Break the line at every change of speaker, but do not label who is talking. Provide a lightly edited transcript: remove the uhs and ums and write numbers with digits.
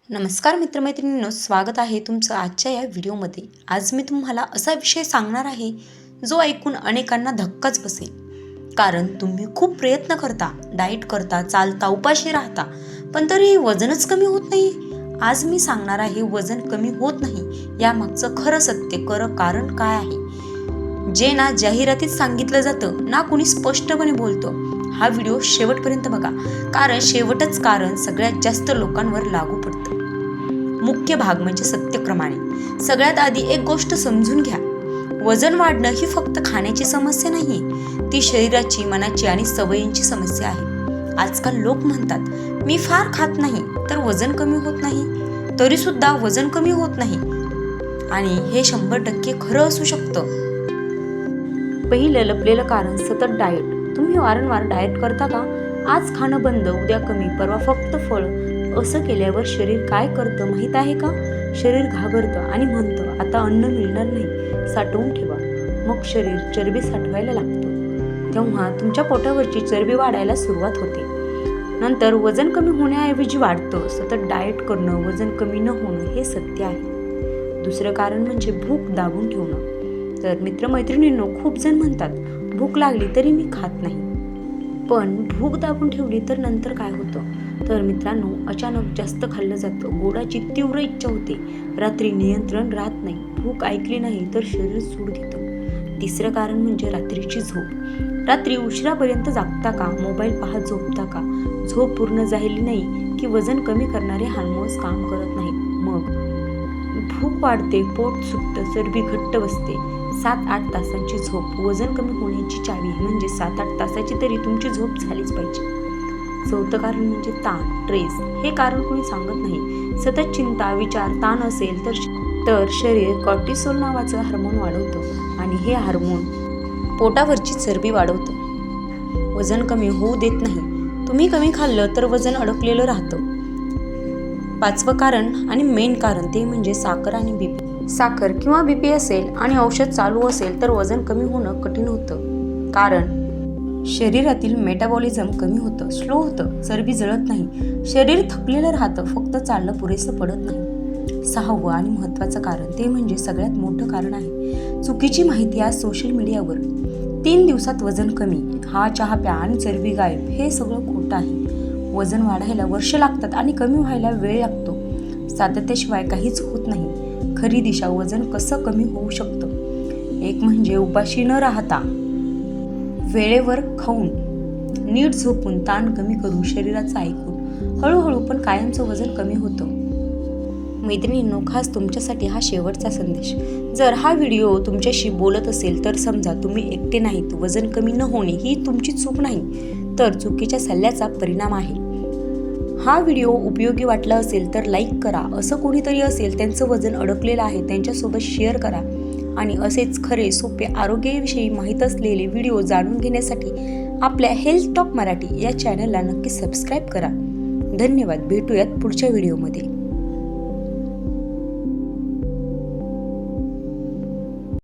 नमस्कार मित्रमैत्रिणींनो, स्वागत आहे तुमचं आजच्या या व्हिडिओमध्ये। आज मी तुम्हाला असा विषय सांगणार आहे जो ऐकून अनेकांना धक्काच बसेल। कारण तुम्ही खूप प्रयत्न करता, डाएट करता, चालता, उपाशी राहता, पण तरी वजनच कमी होत नाही। आज मी सांगणार आहे वजन कमी होत नाही यामागचं खरं सत्य, खरं कारण काय आहे, जे ना जाहिरातीत सांगितलं जातं ना कुणी स्पष्टपणे बोलतं। हा व्हिडिओ शेवटपर्यंत बघा, कारण शेवटच कारण सगळ्यात जास्त लोकांवर लागू पडतं। मुख्य भाग म्हणजे सत्यक्रमाने। सगळ्यात आधी एक गोष्ट समजून घ्या, वजन वाढणं ही फक्त खाण्याची समस्या नाही, ती शरीराची, मनाची आणि सवयींची समस्या आहे। आजकाल लोक म्हणतात मी फार खात नाही तर वजन कमी होत नाही, तरी सुद्धा वजन कमी होत नाही, आणि हे 100% खरं असू शकतं। पहिलं लपलेलं कारण सतत डाएट। तुम्ही वारंवार डाएट करता का? आज खाणं बंद, उद्या कमी, परवा फक्त फळ। असं केल्यावर शरीर काय करतं माहित आहे का? शरीर घाबरतं आणि म्हणतं आता अन्न मिळणार नाही, साठवून ठेवा। मग शरीर चरबी साठवायला लागतं, तेव्हा तुमच्या पोटावरची चरबी वाढायला सुरुवात होते। नंतर वजन कमी होण्याऐवजी वाढतं। सतत डाएट करणं वजन कमी न होणं हे सत्य आहे। दुसरं कारण म्हणजे भूक दाबून ठेवणं। तर मित्रमैत्रिणींनो, खूप जण म्हणतात भूक लागली तरी मी खात नाही, पण भूक दाबून ठेवली तर नंतर काय होतं? तर मित्रांनो, अचानक जास्त खाल्लं जातं, गोडाची तीव्र इच्छा होते, रात्री नियंत्रण राहत नाही, भूक ऐकली नाही तर शरीर सूड घेतं। तिसरं कारण म्हणजे रात्रीची झोप। रात्री उशिरापर्यंत जागता का? मोबाईल पाहत झोपता का? झोप पूर्ण झाली नाही की वजन कमी करणारे हार्मोन्स काम करत नाहीत, मग भूक वाढते, पोट सुटतं, चरबी घट्ट बसते। 7-8 तासांची झोप वजन कमी होण्याची चावी, म्हणजे 7-8 तासाची तरी तुमची झोप झालीच पाहिजे। चौथं कारण म्हणजे ताण, स्ट्रेस। हे कारण कोणी सांगत नाही। सतत चिंता, विचार, ताण असेल तर शरीर कॉर्टिसोल नावाचं हार्मोन वाढवतं, आणि हे हार्मोन पोटावरची चरबी वाढवतं, वजन कमी होऊ देत नाही। तुम्ही कमी खाल्लं तर वजन अडकलेलं राहतं। पाचवं कारण आणि मेन कारण ते म्हणजे साखर आणि बीपी। साखर किंवा बीपी असेल आणि औषध चालू असेल तर वजन कमी होणं कठीण होतं, कारण शरीरातील मेटाबॉलिझम कमी होतं, स्लो होतं, चरबी जळत नाही, शरीर थकलेलं राहतं, फक्त चालणं पुरेसं पडत नाही। सहावं आणि महत्त्वाचं कारण ते म्हणजे सगळ्यात मोठं कारण आहे चुकीची माहिती। आज सोशल मीडियावर 3 दिवसात वजन कमी, हा चहा प्या आणि चरबी गायब, हे सगळं खोटं आहे। वजन वाढायला वर्ष लागतात आणि कमी व्हायला वेळ लागतो। सातत्याशिवाय काहीच होत नाही। खरी दिशा वजन कसं कमी होऊ शकतं, एक म्हणजे उपाशी न राहता, वेळेवर खाऊन, नीट झोपून, ताण कमी करून, शरीराचं ऐकून, हळूहळू पण कायमचं वजन कमी होतं। मैत्रिणींनो, खास तुमच्यासाठी हा शेवटचा संदेश। जर हा व्हिडिओ तुमच्याशी बोलत असेल तर समजा तुम्ही एकटे नाहीत। वजन कमी न होणे ही तुमची चूक नाही, तर चुकीच्या सल्ल्याचा परिणाम आहे। हा व्हिडिओ उपयोगी वाटला असेल तर लाईक करा। असं कोणीतरी असेल त्यांचं वजन अडकलेलं आहे, त्यांच्यासोबत शेअर करा, आणि असेच खरे, सोपे, आरोग्याविषयी माहीत असलेले व्हिडिओ जाणून घेण्यासाठी आपल्या हेल्थ टॉक मराठी या चॅनलला नक्की सबस्क्राईब करा। धन्यवाद, भेटूयात पुढच्या व्हिडिओमध्ये।